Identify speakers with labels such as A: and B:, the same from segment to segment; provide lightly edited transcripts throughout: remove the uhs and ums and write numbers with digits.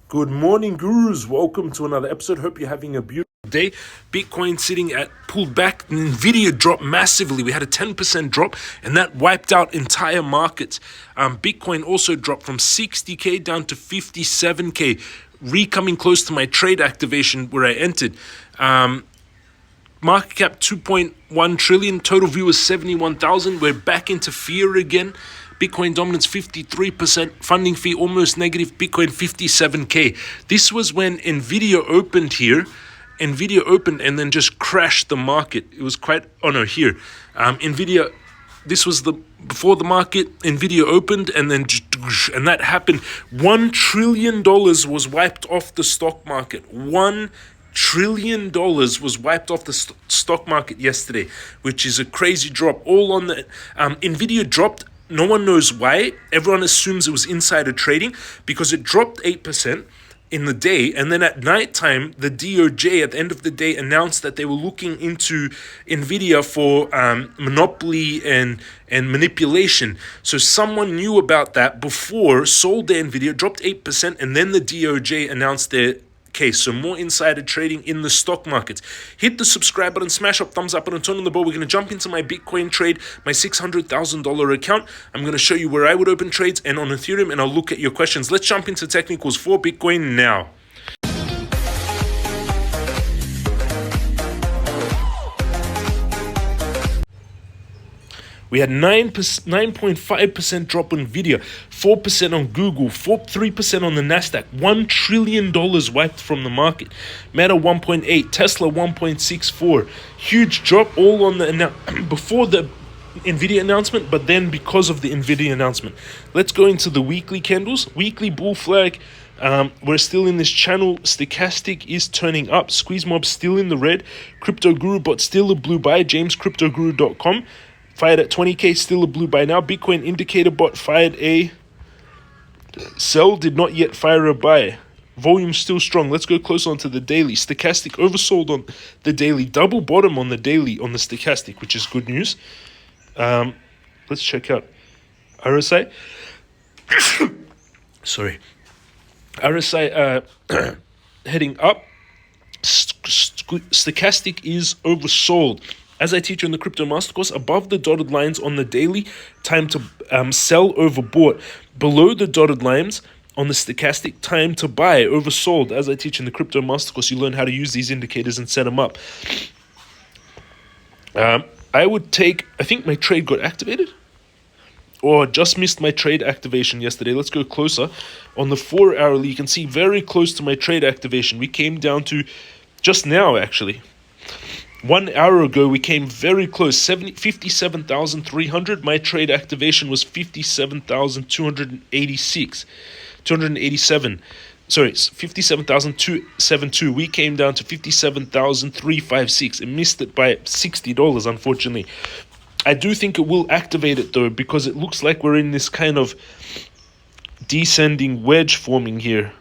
A: Good morning, gurus. Welcome to another episode. Hope you're having a beautiful day. Bitcoin sitting at pulled back. Nvidia dropped massively. We had a 10% drop, and that wiped out entire markets. Bitcoin also dropped from 60K down to 57K, coming close to my trade activation where I entered. Market cap 2.1 trillion. Total view is 71,000. We're back into fear again. Bitcoin dominance 53%, funding fee almost negative, Bitcoin 57K. This was when Nvidia opened here. Nvidia opened and then just crashed the market. It was here. Nvidia, this was before the market, Nvidia opened and that happened. $1 trillion was wiped off the stock market. $1 trillion was wiped off the stock market yesterday, which is a crazy drop. All on the Nvidia dropped. No one knows why. Everyone assumes it was insider trading because it dropped 8% in the day, and then at nighttime, the DOJ at the end of the day announced that they were looking into Nvidia for monopoly and manipulation. So someone knew about that before, sold their Nvidia, dropped 8%, and then the DOJ announced their case. So more insider trading in the stock markets. Hit the subscribe button, smash up, thumbs up button, turn on the bell. We're going to jump into my Bitcoin trade, my $600,000 account. I'm going to show you where I would open trades and on Ethereum, and I'll look at your questions. Let's jump into technicals for Bitcoin now. We had 9.5% drop on Nvidia, 4% on Google, 3% on the Nasdaq, $1 trillion wiped from the market. Meta 1.8, Tesla 1.64, huge drop all on the before the Nvidia announcement, but then because of the Nvidia announcement. Let's go into the weekly candles. Weekly bull flag. We're still in this channel. Stochastic is turning up. Squeeze Mob still in the red. Crypto Guru bot still a blue buy. JamesCryptoGuru.com. Fired at 20K, still a blue buy now. Bitcoin indicator bot fired a sell, did not yet fire a buy. Volume still strong. Let's go close onto the daily. Stochastic oversold on the daily. Double bottom on the daily on the stochastic, which is good news. Let's check out RSI. Sorry. RSI heading up. Stochastic is oversold. As I teach you in the Crypto Master Course, above the dotted lines on the daily, time to sell, overbought. Below the dotted lines on the stochastic, time to buy, oversold. As I teach in the Crypto Master Course, you learn how to use these indicators and set them up. I think my trade got activated, or just missed my trade activation yesterday. Let's go closer. On the 4 hourly, you can see very close to my trade activation. We came down to, just now actually, 1 hour ago, we came very close, 57,300. My trade activation was 287. Sorry, 57,272. We came down to 57,356. It missed it by $60, unfortunately. I do think it will activate it, though, because it looks like we're in this kind of descending wedge forming here.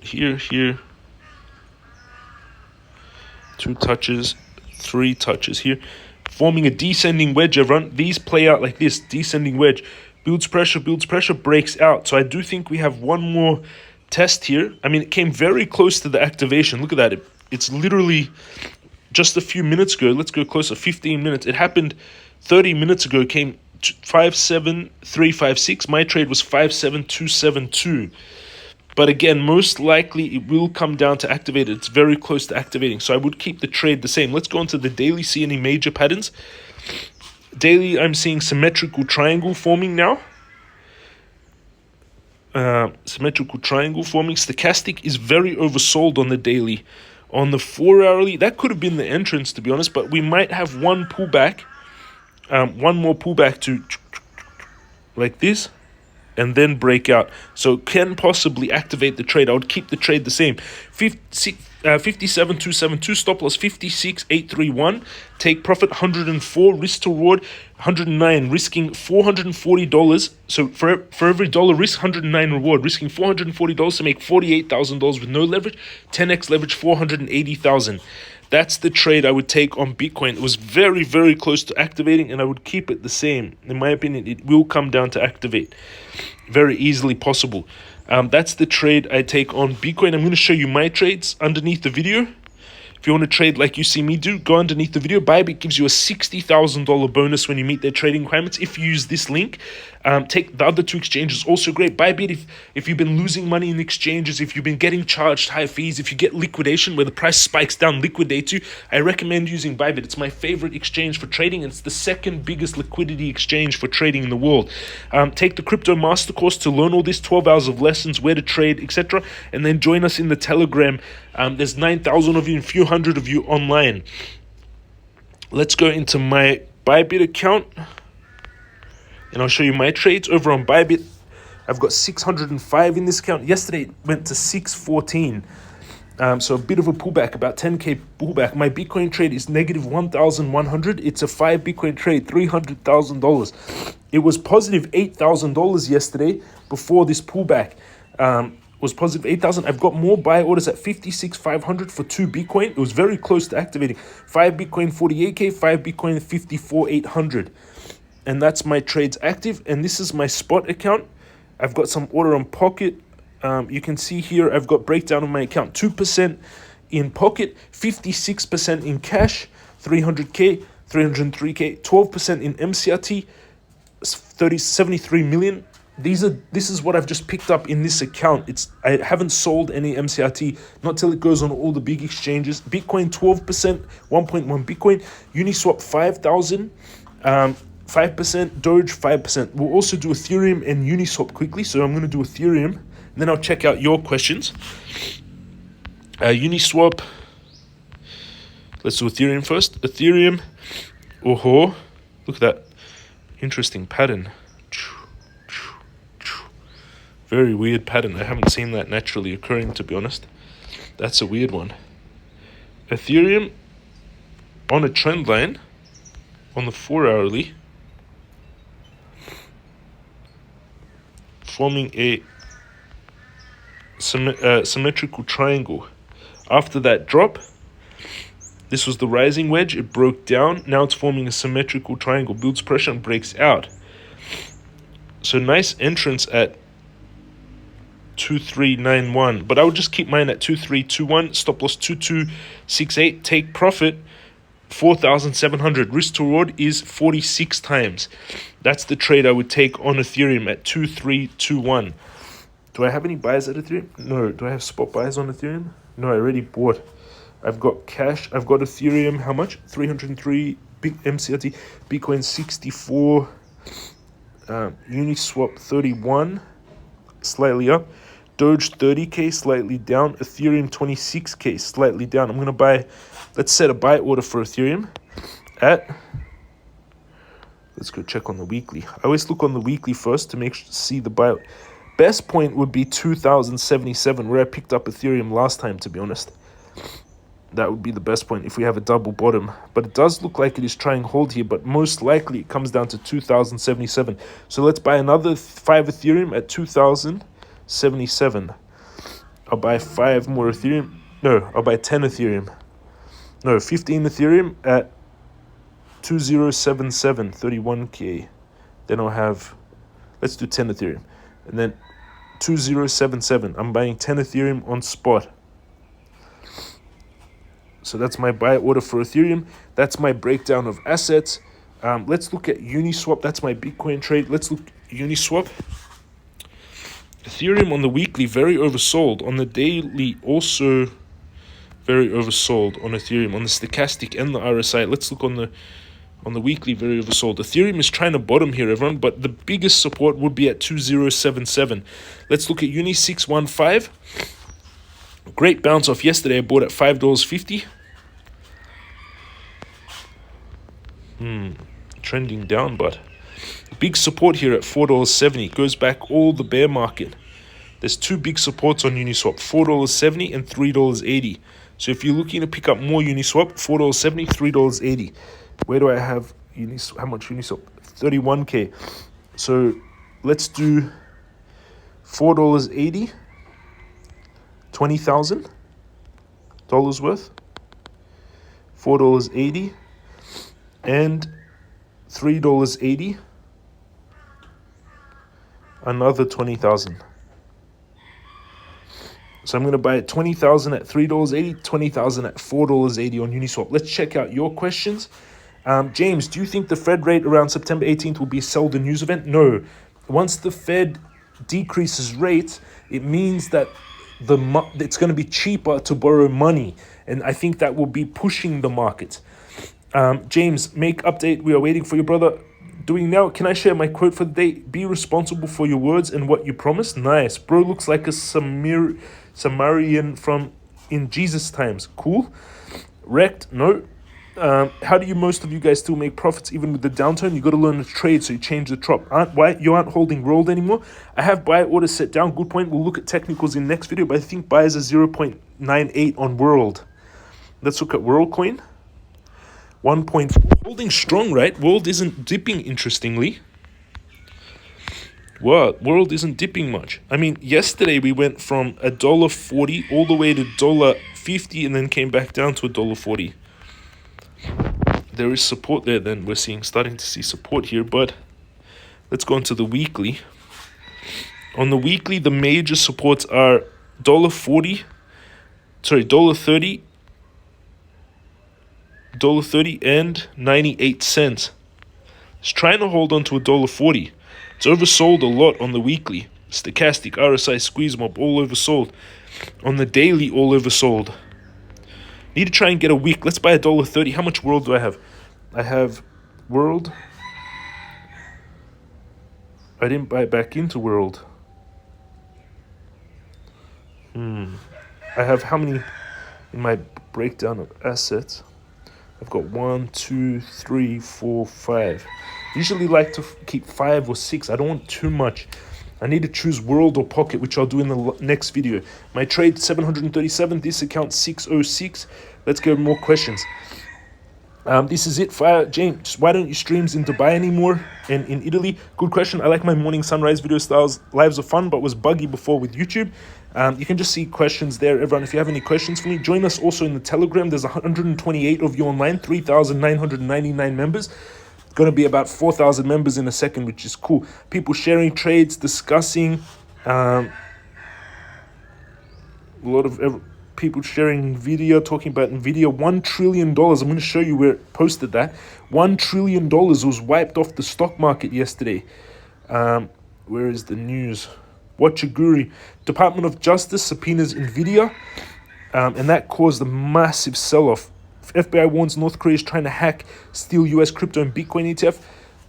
A: Here, 2 touches, 3 touches here, forming a descending wedge. Everyone, these play out like this: descending wedge, builds pressure, breaks out. So I do think we have one more test here. I mean, it came very close to the activation. Look at that. It's literally just a few minutes ago. Let's go closer. 15 minutes. It happened 30 minutes ago. It came 57356. My trade was 57272. But again, most likely it will come down to activated. It's very close to activating. So I would keep the trade the same. Let's go into the daily, see any major patterns. Daily, I'm seeing symmetrical triangle forming now. Symmetrical triangle forming. Stochastic is very oversold on the daily. On the 4 hourly, that could have been the entrance, to be honest. But we might have one pullback. One more pullback to like this, and then break out. So can possibly activate the trade. I would keep the trade the same. 57,272, stop loss 56,831. Take profit 104, risk to reward 109, risking $440. So for every dollar risk, 109 reward, risking $440 to make $48,000 with no leverage. 10x leverage, $480,000. That's the trade I would take on Bitcoin. It was very, very close to activating, and I would keep it the same. In my opinion, it will come down to activate. Very easily possible. That's the trade I take on Bitcoin. I'm going to show you my trades underneath the video. If you want to trade like you see me do, go underneath the video. Bybit gives you a $60,000 bonus when you meet their trading requirements if you use this link. Take the other two exchanges, also great. Bybit, if you've been losing money in exchanges, if you've been getting charged high fees, if you get liquidation where the price spikes down, liquidate you, I recommend using Bybit. It's my favorite exchange for trading, and it's the second biggest liquidity exchange for trading in the world. Take the Crypto Master course to learn all this, 12 hours of lessons, where to trade, etc. And then join us in the Telegram. There's 9,000 of you and a few hundred of you online. Let's go into my Bybit account, and I'll show you my trades. Over on Bybit, I've got 605 in this account. Yesterday it went to 614. So a bit of a pullback, about 10k pullback. My Bitcoin trade is negative 1,100. It's a 5 Bitcoin trade, $300,000. It was positive $8,000 yesterday before this pullback. Was positive 8,000. I've got more buy orders at 56,500 for 2 Bitcoin. It was very close to activating. 5 Bitcoin 48k, 5 Bitcoin 54,800. And that's my trades active. And this is my spot account. I've got some order on Pocket. You can see here I've got breakdown of my account. 2% in Pocket, 56% in cash, 300k, 303k, 12% in MCRT, 73 million. This is what I've just picked up in this account. I haven't sold any MCRT, not till it goes on all the big exchanges. Bitcoin 12%, 1.1 Bitcoin. Uniswap 5,000, 5%. Doge 5%. We'll also do Ethereum and Uniswap quickly. So I'm going to do Ethereum, and then I'll check out your questions. Uniswap. Let's do Ethereum first. Ethereum. Oh, look at that interesting pattern. Very weird pattern. I haven't seen that naturally occurring, to be honest. That's a weird one. Ethereum on a trend line on the 4-hourly, forming a symmetrical triangle. After that drop, this was the rising wedge. It broke down. Now it's forming a symmetrical triangle. Builds pressure and breaks out. So nice entrance at 2391, but I would just keep mine at 2321. Stop loss 2268. Take profit 4,700. Risk to reward is 46 times. That's the trade I would take on Ethereum at 2321. Do I have any buys at Ethereum? No. Do I have spot buys on Ethereum? No, I already bought. I've got cash. I've got Ethereum. How much? 303. Big MCRT. Bitcoin 64. Uniswap 31. Slightly up. Doge 30k, slightly down. Ethereum 26k, slightly down. I'm going to buy, let's set a buy order for Ethereum at, let's go check on the weekly. I always look on the weekly first to see the buy. Best point would be 2,077, where I picked up Ethereum last time, to be honest. That would be the best point if we have a double bottom. But it does look like it is trying hold here, but most likely it comes down to 2,077. So let's buy another 5 Ethereum at 2,077. I'll buy 5 more Ethereum. No, I'll buy 10 Ethereum. No, 15 Ethereum at 2,077, 31k. Then I'll have, let's do 10 Ethereum. And then 2,077. I'm buying 10 Ethereum on spot. So that's my buy order for Ethereum. That's my breakdown of assets. Let's look at Uniswap. That's my Bitcoin trade. Let's look at Uniswap. Ethereum on the weekly, very oversold. On the daily, also very oversold on Ethereum. On the stochastic and the RSI. Let's look on the weekly, very oversold. Ethereum is trying to bottom here, everyone, but the biggest support would be at 2,077. Let's look at Uni 615. Great bounce off yesterday. I bought at $5.50. Trending down, but big support here at $4.70. Goes back all the bear market. There's 2 big supports on Uniswap, $4.70 and $3.80. So if you're looking to pick up more Uniswap, $4.70, $3.80. Where do I have Uniswap? How much Uniswap? 31k. So let's do $4.80. $20,000 worth. $4.80, and $3.80. Another 20,000. So I'm going to buy 20,000 at $3.80, 20,000 at $4.80 on Uniswap. Let's check out your questions. James, do you think the Fed rate around September 18th will be a sell the news event? No. Once the Fed decreases rates, it means that it's going to be cheaper to borrow money. And I think that will be pushing the market. James, make update. We are waiting for your brother. Doing now. Can I share my quote for the day? Be responsible for your words and what you promise. Nice. Bro looks like a Samaritan from in Jesus times. Cool. Wrecked. No. How do most of you guys still make profits even with the downturn? You got to learn to trade, so you change the trop. Why you aren't holding rolled anymore? I have buy orders set down. Good point. We'll look at technicals in next video, but I think buys are 0.98 on World. Let's look at WorldCoin. 1.4. Holding strong, right? World isn't dipping, interestingly. What? World isn't dipping much. I mean, yesterday we went from $1.40 all the way to $1.50 and then came back down to $1.40. There is support there then. We're starting to see support here, but let's go into the weekly. On the weekly, the major supports are $1.30, $1.30 and 98 cents. It's trying to hold on to $1.40. It's oversold a lot on the weekly. Stochastic, RSI, squeeze mob, all oversold. On the daily, all oversold. Need to try and get a week. Let's buy $1.30. How much World do I have? I have World. I didn't buy it back into World. I have how many in my breakdown of assets? I've got 1, 2, 3, 4, 5. Usually like to keep 5 or 6. I don't want too much. I need to choose World or Pocket, which I'll do in the next video. My trade 737. This account 606. Let's go more questions. This is it. Fire James, why don't you streams in Dubai anymore and in Italy? Good question. I like my morning sunrise video styles. Lives are fun, but was buggy before with YouTube. You can just see questions there, everyone. If you have any questions for me, join us also in the Telegram. There's 128 of you online, 3,999 members. Going to be about 4,000 members in a second, which is cool. People sharing trades, discussing. A lot of people sharing video, talking about NVIDIA. $1 trillion. I'm going to show you where it posted that. $1 trillion was wiped off the stock market yesterday. Where is the news? Watchaguri. Department of Justice subpoenas NVIDIA. And that caused a massive sell-off. FBI warns North Korea is trying to hack, steal US crypto and Bitcoin ETF.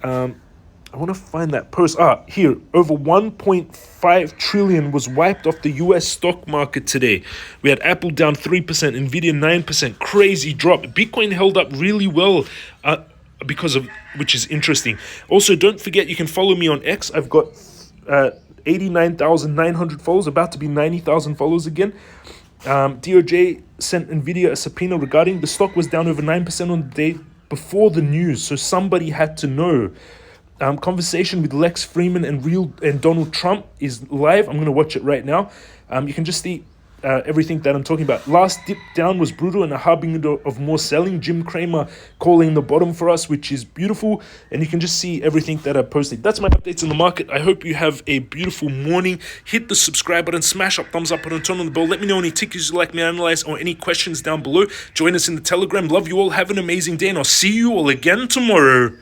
A: I want to find that post. Here. Over 1.5 trillion was wiped off the US stock market today. We had Apple down 3%, NVIDIA 9%. Crazy drop. Bitcoin held up really well because of, which is interesting. Also, don't forget you can follow me on X. I've got 89,900 followers, about to be 90,000 followers again. DOJ sent NVIDIA a subpoena regarding the stock was down over 9% on the day before the news, so somebody had to know. Conversation with Lex Freeman and Donald Trump is live. I'm going to watch it right now. You can just see everything that I'm talking about. Last dip down was brutal and a harbinger of more selling. Jim Cramer calling the bottom for us, which is beautiful. And you can just see everything that I posted. That's my updates in the market. I hope you have a beautiful morning. Hit the subscribe button, smash up, thumbs up button, turn on the bell. Let me know any tickets you'd like me to analyze or any questions down below. Join us in the Telegram. Love you all. Have an amazing day and I'll see you all again tomorrow.